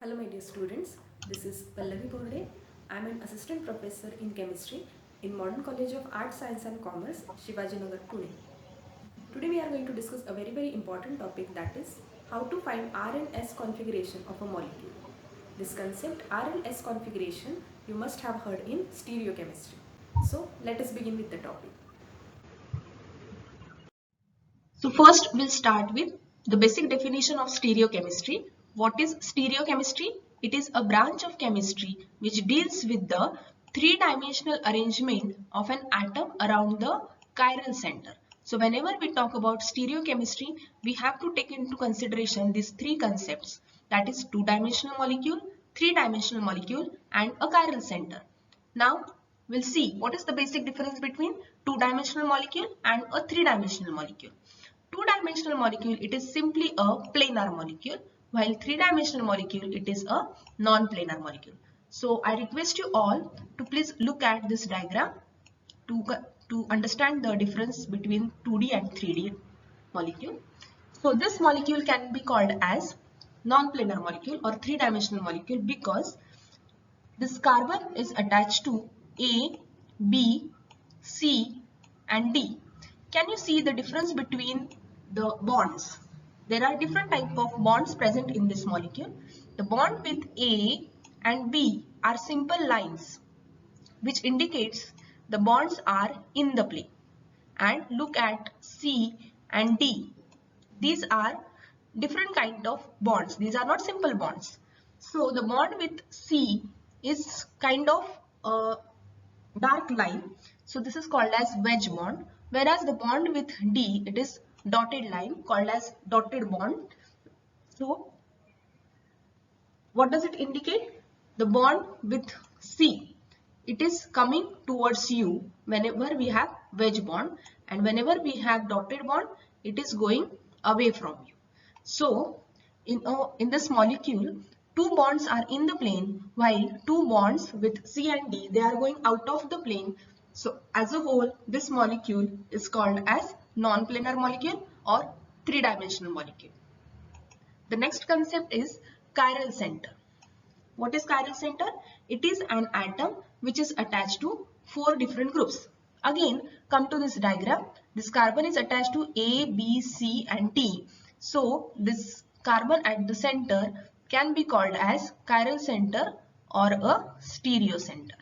Hello my dear students, this is Pallavi Borde. I am an assistant professor in chemistry in Modern College of Arts, Science and Commerce, Shivajinagar, Pune. Today we are going to discuss a very important topic, that is how to find R and S configuration of a molecule. This concept R and S configuration you must have heard in stereochemistry. So let us begin with the topic. So first we'll start with the basic definition of stereochemistry. What is stereochemistry? It is a branch of chemistry which deals with the three-dimensional arrangement of an atom around the chiral center. So whenever we talk about stereochemistry, we have to take into consideration these three concepts, that is two-dimensional molecule, three-dimensional molecule and a chiral center. Now we'll see what is the basic difference between two-dimensional molecule and a three-dimensional molecule. Two-dimensional molecule, it is simply a planar molecule, while three-dimensional molecule, it is a non-planar molecule. So I request you all to please look at this diagram to understand the difference between 2D and 3D molecule. So this molecule can be called as non-planar molecule or three-dimensional molecule because this carbon is attached to A, B, C and D. Can you see the difference between the bonds? There are different types of bonds present in this molecule. The bond with A and B are simple lines which indicates the bonds are in the plane. And look at C and D. These are different kind of bonds. These are not simple bonds. So the bond with C is kind of a dark line. So this is called as wedge bond. Whereas the bond with D, it is dotted line called as dotted bond. So what does it indicate? The bond with C, it is coming towards you whenever we have wedge bond, and whenever we have dotted bond, it is going away from you. So in this molecule, two bonds are in the plane while two bonds with C and D, they are going out of the plane. So as a whole, this molecule is called as non-planar molecule or three-dimensional molecule. The next concept is chiral center. What is chiral center? It is an atom which is attached to four different groups. Again, come to this diagram. This carbon is attached to A, B, C and T. So this carbon at the center can be called as chiral center or a stereo center.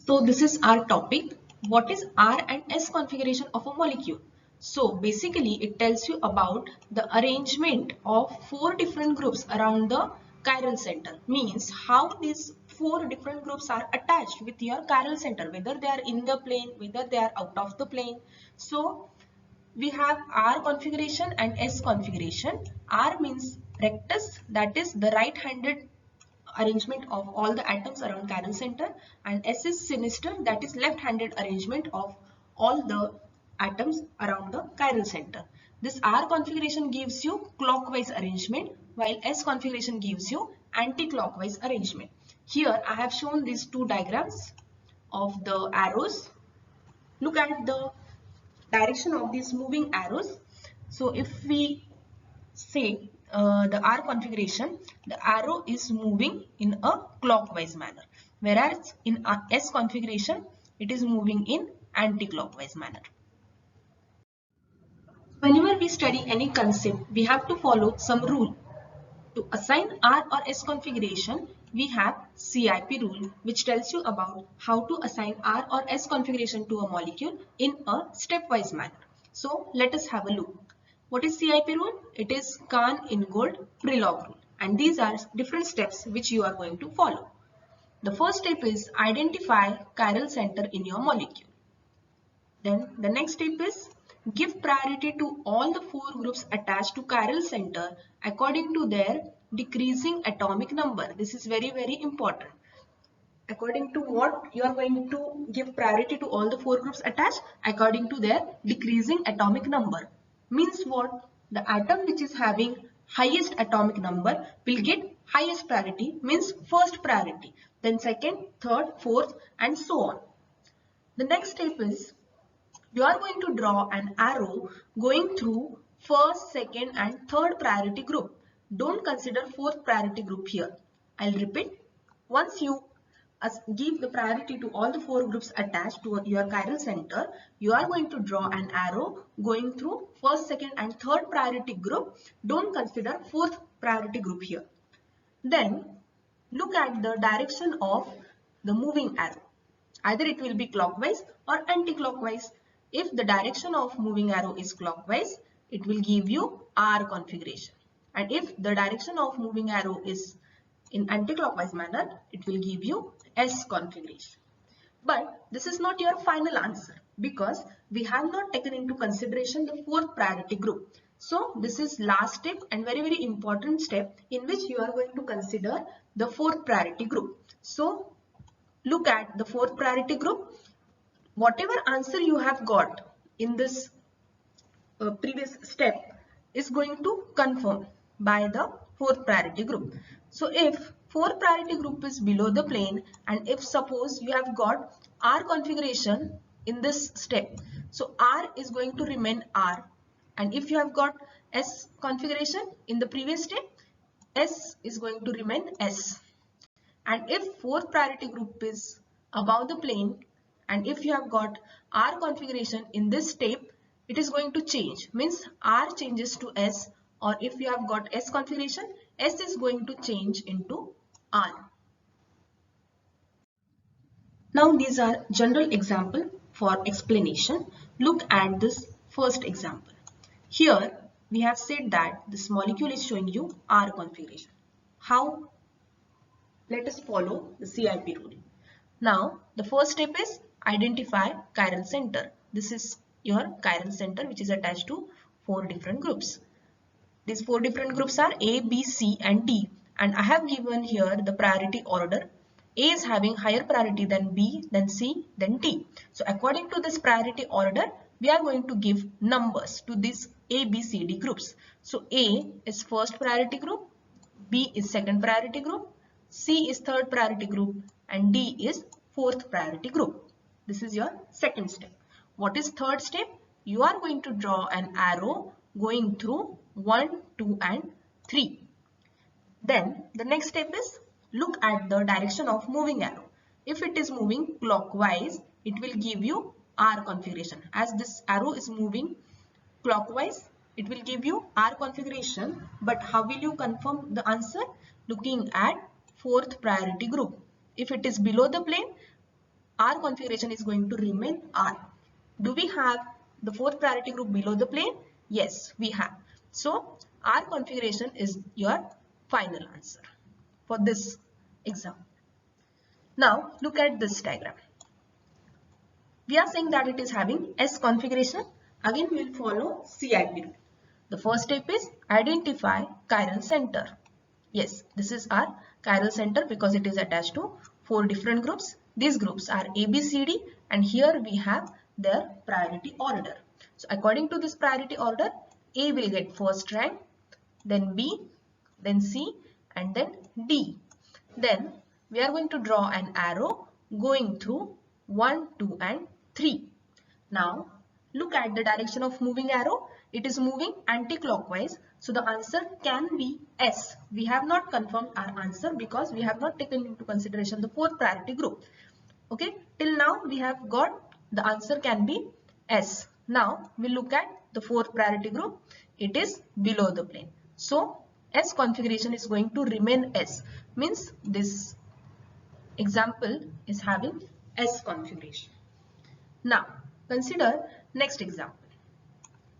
So this is our topic. What is R and S configuration of a molecule? So basically it tells you about the arrangement of four different groups around the chiral center. Means how these four different groups are attached with your chiral center, whether they are in the plane, whether they are out of the plane. So we have R configuration and S configuration. R means rectus, that is the right-handed arrangement of all the atoms around chiral center, and S is sinister, that is left-handed arrangement of all the atoms around the chiral center. This R configuration gives you clockwise arrangement while S configuration gives you anti-clockwise arrangement. Here I have shown these two diagrams of the arrows. Look at the direction of these moving arrows. So if we say the R configuration, the arrow is moving in a clockwise manner, whereas in S configuration, it is moving in anti-clockwise manner. Whenever we study any concept, we have to follow some rule. To assign R or S configuration, we have CIP rule, which tells you about how to assign R or S configuration to a molecule in a stepwise manner. So let us have a look. What is CIP rule? It is Kahn-Ingold-Prelog rule, and these are different steps which you are going to follow. The first step is identify chiral center in your molecule. Then the next step is give priority to all the four groups attached to chiral center according to their decreasing atomic number. This is very important. According to what you are going to give priority to all the four groups attached? According to their decreasing atomic number. Means what? The atom which is having highest atomic number will get highest priority, means first priority, then second, third, fourth and so on. The next step is you are going to draw an arrow going through first, second and third priority group. don't consider fourth priority group here. I'll repeat. Once you give the priority to all the four groups attached to your chiral center, you are going to draw an arrow going through first, second and third priority group. Don't consider fourth priority group here. Then look at the direction of the moving arrow. Either it will be clockwise or anti-clockwise. If the direction of moving arrow is clockwise, it will give you R configuration. And if the direction of moving arrow is in anti-clockwise manner, it will give you S configuration. But this is not your final answer because we have not taken into consideration the fourth priority group. So this is last step and very important step in which you are going to consider the fourth priority group. So look at the fourth priority group. Whatever answer you have got in this previous step is going to confirm by the fourth priority group. So if fourth priority group is below the plane and if suppose you have got R configuration in this step, so R is going to remain R, and if you have got S configuration in the previous step, S is going to remain S. And if fourth priority group is above the plane and if you have got R configuration in this step, it is going to change, means R changes to S, or if you have got S configuration, S is going to change into R. Now these are general example for explanation. Look at this first example. Here we have said that this molecule is showing you R configuration. How? Let us follow the CIP rule. Now the first step is identify chiral center. This is your chiral center which is attached to four different groups. These four different groups are A, B, C and D, and I have given here the priority order. A is having higher priority than B, then C, then D. So according to this priority order, we are going to give numbers to these A, B, C, D groups. So A is first priority group, B is second priority group, C is third priority group and D is fourth priority group. This is your second step. What is third step? You are going to draw an arrow going through 1, 2 and 3. Then the next step is look at the direction of moving arrow. If it is moving clockwise, it will give you R configuration. As this arrow is moving clockwise, it will give you R configuration. But how will you confirm the answer? Looking at fourth priority group. If it is below the plane, R configuration is going to remain R. Do we have the fourth priority group below the plane? Yes, we have. So R configuration is your final answer for this example. Now look at this diagram. We are saying that it is having S configuration. Again we will follow CIP rule. The first step is identify chiral center. Yes, this is our chiral center because it is attached to four different groups. These groups are A, B, C, D and here we have their priority order. So according to this priority order, A will get first rank, then B, then C and then D. Then we are going to draw an arrow going through 1, 2 and 3. Now look at the direction of moving arrow. It is moving anti-clockwise. So the answer can be S. We have not confirmed our answer because we have not taken into consideration the fourth priority group. Okay, till now we have got the answer can be S. Now we look at the fourth priority group. It is below the plane. So S configuration is going to remain S. Means this example is having S configuration. Now consider next example.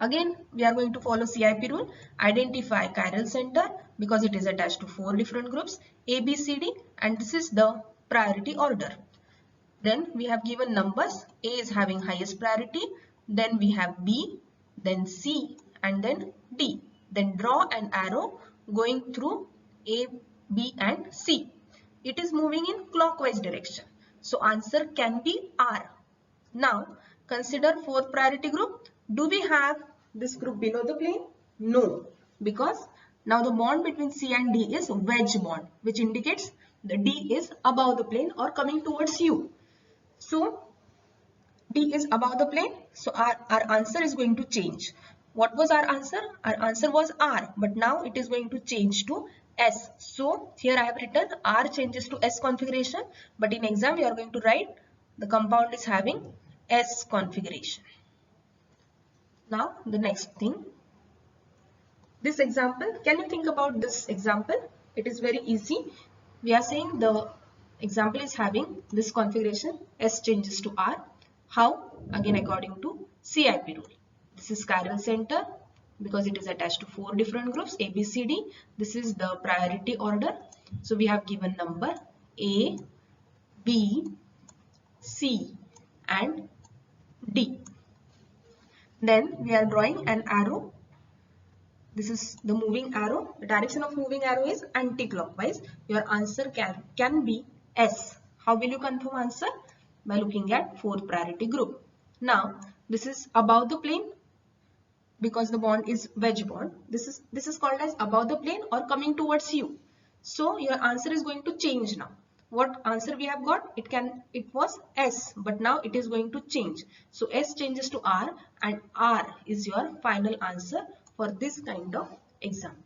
Again we are going to follow CIP rule. Identify chiral center because it is attached to four different groups A, B, C, D and this is the priority order. Then we have given numbers. A is having highest priority, then we have B, then C and then D. Then draw an arrow going through A, B and C. It is moving in clockwise direction. So answer can be R. Now consider fourth priority group. Do we have this group below the plane? No, because now the bond between C and D is wedge bond, which indicates the D is above the plane or coming towards you. So D is above the plane, so our answer is going to change. What was our answer? Our answer was R, but now it is going to change to S. So here I have written R changes to S configuration, but in exam you are going to write the compound is having S configuration. Now the next thing, this example, can you think about this example? It is very easy. We are saying the example is having this configuration, S changes to R. How? Again according to CIP rule. This is chiral center because it is attached to 4 different groups A, B, C, D. This is the priority order. So we have given number A, B, C and D. Then we are drawing an arrow. This is the moving arrow. The direction of moving arrow is anti-clockwise. Your answer can be S. How will you confirm answer? By looking at 4th priority group. Now, this is above the plane because the bond is wedge bond. This is called as above the plane or coming towards you. So, your answer is going to change now. What answer we have got? It was S, but now it is going to change. So, S changes to R and R is your final answer for this kind of example.